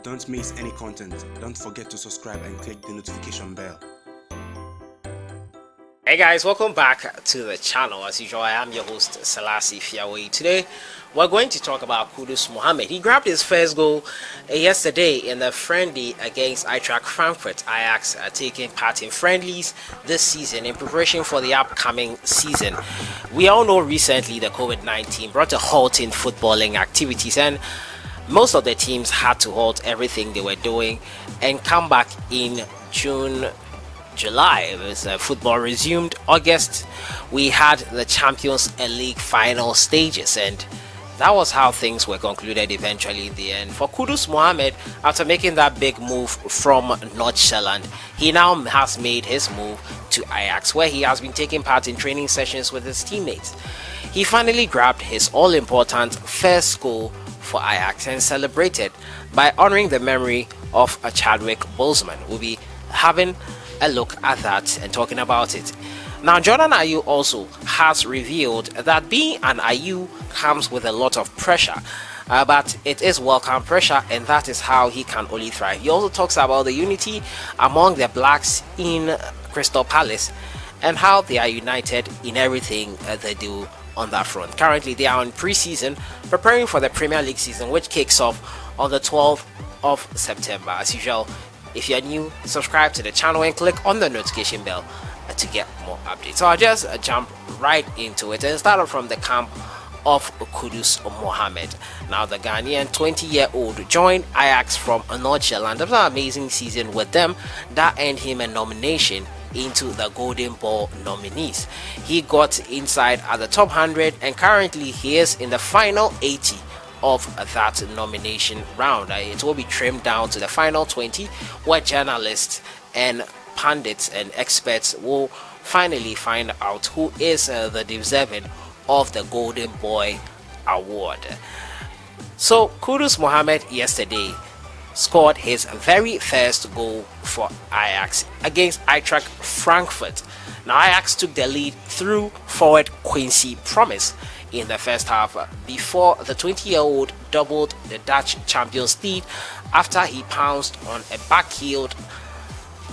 Don't miss any content. Don't forget to subscribe and click the notification bell. Hey guys, welcome back to the channel. As usual, I am your host Selassie Fiawe. Today we're going to talk about Kudus Mohammed. He grabbed his first goal yesterday in the friendly against Eintracht Frankfurt. Ajax are taking part in friendlies this season in preparation for the upcoming season. We all know recently the COVID-19 brought a halt in footballing activities, and most of the teams had to halt everything they were doing and come back in July. Football resumed. August, we had the Champions League final stages, and that was how things were concluded eventually in the end. For Kudus Mohammed, after making that big move from Nordsjælland, he now has made his move to Ajax, where he has been taking part in training sessions with his teammates. He finally grabbed his all-important first goal for Ajax and celebrated by honoring the memory of Chadwick Boseman. We'll be having a look at that and talking about it. Now, Jordan Ayew also has revealed that being an Ayew comes with a lot of pressure, but it is welcome pressure, and that is how he can only thrive. He also talks about the unity among the blacks in Crystal Palace and how they are united in everything they do on that front. Currently, they are on pre-season preparing for the Premier League season, which kicks off on the 12th of September. As usual, if you're new, subscribe to the channel and click on the notification bell to get more updates. So I'll just jump right into it and start off from the camp of Kudus Mohammed. Now, the Ghanaian 20-year-old joined Ajax from Nordsjælland after an amazing season with them that earned him a nomination into the Golden Ball nominees. He got inside at the top 100, and currently he is in the final 80 of that nomination round. It will be trimmed down to the final 20, where journalists and pundits and experts will finally find out who is the deserving of the Golden Boy award. So Kudus Mohammed yesterday scored his very first goal for Ajax against Eintracht Frankfurt. Now, Ajax took the lead through forward Quincy Promes in the first half before the 20-year-old doubled the Dutch champions lead after he pounced on a backheeled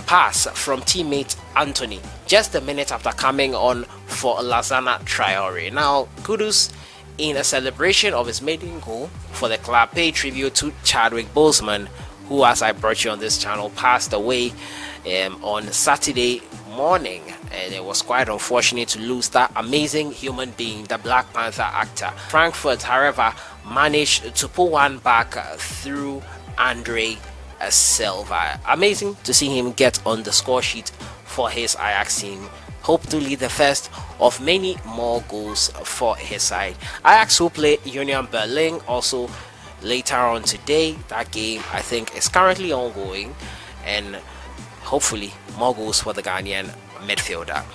pass from teammate Anthony just a minute after coming on for Lassana Traore. Now, Kudus, in a celebration of his maiden goal for the club, paid tribute to Chadwick Boseman, who, as I brought you on this channel, passed away on Saturday morning, and it was quite unfortunate to lose that amazing human being, the Black Panther actor. Frankfurt, however, managed to pull one back through Andre Silva. Amazing to see him get on the score sheet for his Ajax team. Hopefully the first of many more goals for his side. Ajax will play Union Berlin also later on today. That game, I think, is currently ongoing, and hopefully more goals for the Ghanaian midfielder.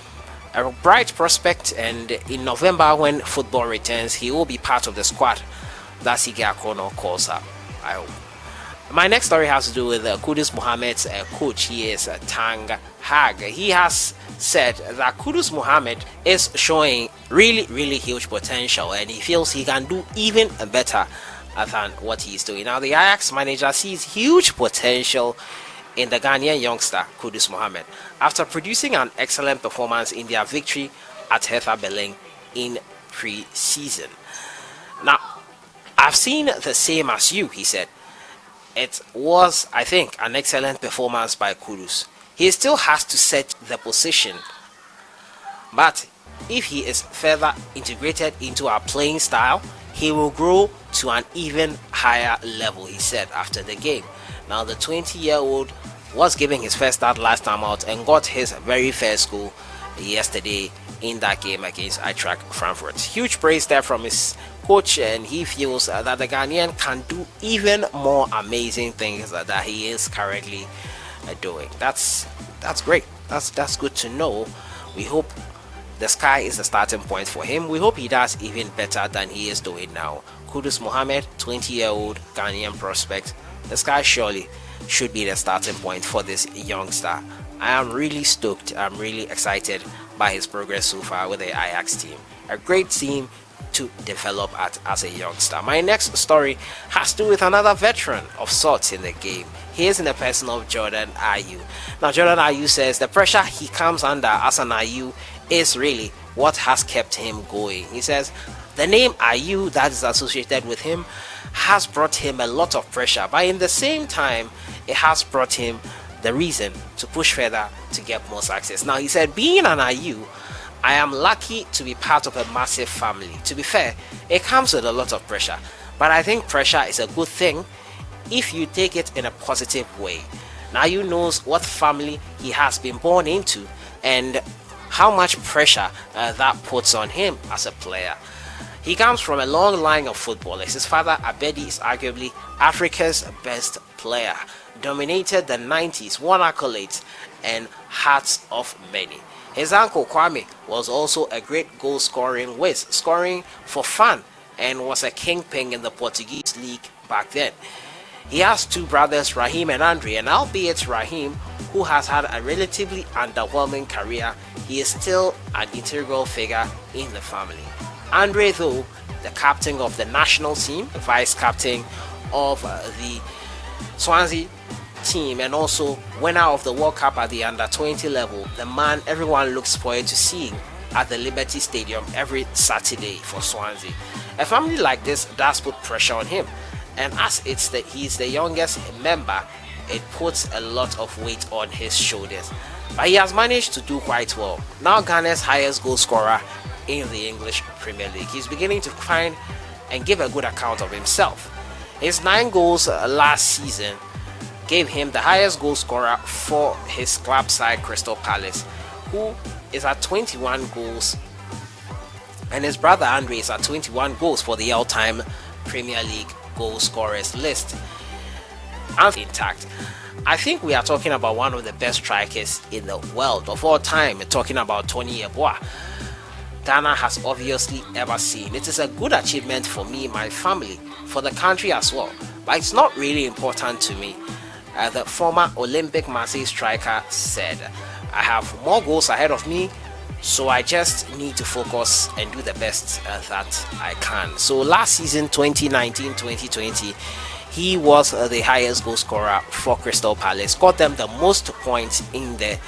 A bright prospect, and in November when football returns, he will be part of the squad that Sige Akono calls up, I hope. My next story has to do with Kudus Mohammed's coach. He is Tang Hag. He has said that Kudus Mohammed is showing really huge potential, and he feels he can do even better than what he's doing. Now, the Ajax manager sees huge potential in the Ghanaian youngster Kudus Mohammed after producing an excellent performance in their victory at Hertha Berlin in pre-season. Now, I've seen the same as you, he said. It was, I think, an excellent performance by Kudus. He still has to set the position, but if he is further integrated into our playing style, he will grow to an even higher level, he said after the game. Now, the 20-year-old was giving his first start last time out and got his very first goal yesterday in that game against Eintracht Frankfurt. Huge praise there from his coach, and he feels that the Ghanaian can do even more amazing things that he is currently doing. That's great. That's good to know. We hope the sky is the starting point for him. We hope he does even better than he is doing now. Kudus Mohammed, 20-year-old Ghanaian prospect. The sky surely should be the starting point for this youngster. I am really stoked. I'm really excited by his progress so far with the Ajax team. A great team to develop as a youngster. My next story has to do with another veteran of sorts in the game. He is in the person of Jordan Ayew. Now, Jordan Ayew says the pressure he comes under as an Ayew is really what has kept him going. He says the name Ayew that is associated with him has brought him a lot of pressure, but in the same time, it has brought him the reason to push further to get more success. Now, he said, being an Ayew, I am lucky to be part of a massive family. To be fair, it comes with a lot of pressure, but I think pressure is a good thing if you take it in a positive way. Now, Ayew knows what family he has been born into and how much pressure that puts on him as a player. He comes from a long line of footballers. His father, Abedi, is arguably Africa's best player. Dominated the 90s, won accolades and hearts of many. His uncle Kwame was also a great goal-scoring whiz, scoring for fun, and was a kingpin in the Portuguese league back then. He has two brothers, Raheem and Andre, and albeit Raheem, who has had a relatively underwhelming career, he is still an integral figure in the family. Andre, though, the captain of the national team, the vice captain of the Swansea team, and also winner of the World Cup at the under-20 level, the man everyone looks forward to seeing at the Liberty Stadium every Saturday for Swansea. A family like this does put pressure on him, and as he's the youngest member, it puts a lot of weight on his shoulders. But he has managed to do quite well. Now Ghana's highest goal scorer in the English Premier League. He's beginning to find and give a good account of himself. His 9 goals last season gave him the highest goal scorer for his club side Crystal Palace, who is at 21 goals, and his brother Andre is at 21 goals for the all-time Premier League goal scorers list. And intact, I think we are talking about one of the best strikers in the world of all time. We're talking about Tony Yeboah. Ghana has obviously ever seen. It is a good achievement for me, my family, for the country as well, but it's not really important to me. The former Olympic Marseille striker said, I have more goals ahead of me, so I just need to focus and do the best that I can. So last season, 2019-2020, he was the highest goal scorer for Crystal Palace, got them the most points in the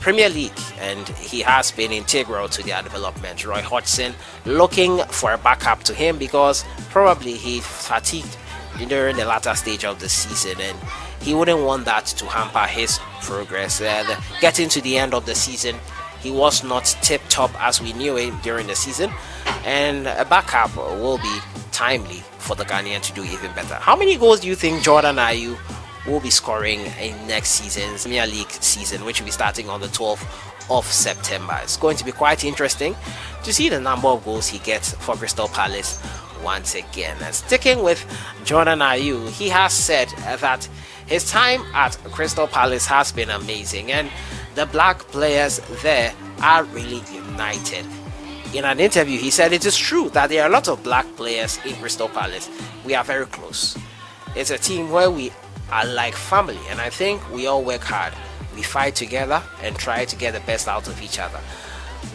Premier League, and he has been integral to their development. Roy Hodgson looking for a backup to him because probably he fatigued during the latter stage of the season, and he wouldn't want that to hamper his progress. Getting to the end of the season, he was not tip-top as we knew it during the season, and a backup will be timely for the Ghanaian to do even better. How many goals do you think Jordan Ayew will be scoring in next season's Premier League season, which will be starting on the 12th of September? It's going to be quite interesting to see the number of goals he gets for Crystal Palace once again. And sticking with Jordan Ayew, he has said that his time at Crystal Palace has been amazing, and the black players there are really united. In an interview, he said it is true that there are a lot of black players in Crystal Palace. We are very close. It's a team where we are like family, and I think we all work hard. We fight together and try to get the best out of each other.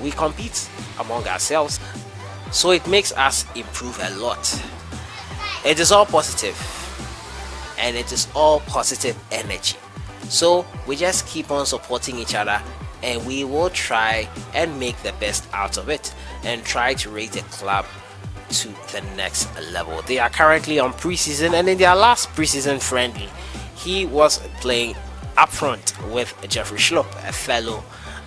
We compete among ourselves, so it makes us improve a lot. It is all positive, and it is all positive energy. So we just keep on supporting each other, and we will try and make the best out of it and try to raise the club to the next level. They are currently on preseason, and in their last preseason friendly, he was playing up front with Jeffrey Schlupp, a fellow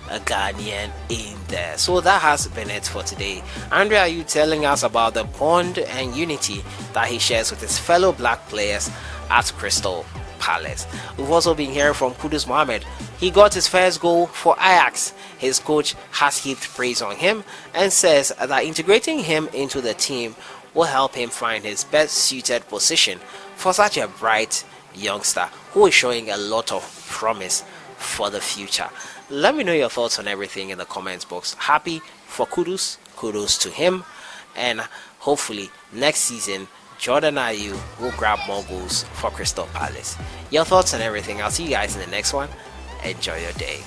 Ghanaian in there. So that has been it for today. Andre, are you telling us about the bond and unity that he shares with his fellow black players at Crystal Palace? We've also been hearing from Kudus Mohammed. He got his first goal for Ajax. His coach has heaped praise on him and says that integrating him into the team will help him find his best suited position for such a bright youngster who is showing a lot of promise for the future. Let me know your thoughts on everything in the comments box. Happy for Kudus, kudos to him, and hopefully next season Jordan Ayew will grab more goals for Crystal Palace. Your thoughts on everything. I'll see you guys in the next one. Enjoy your day.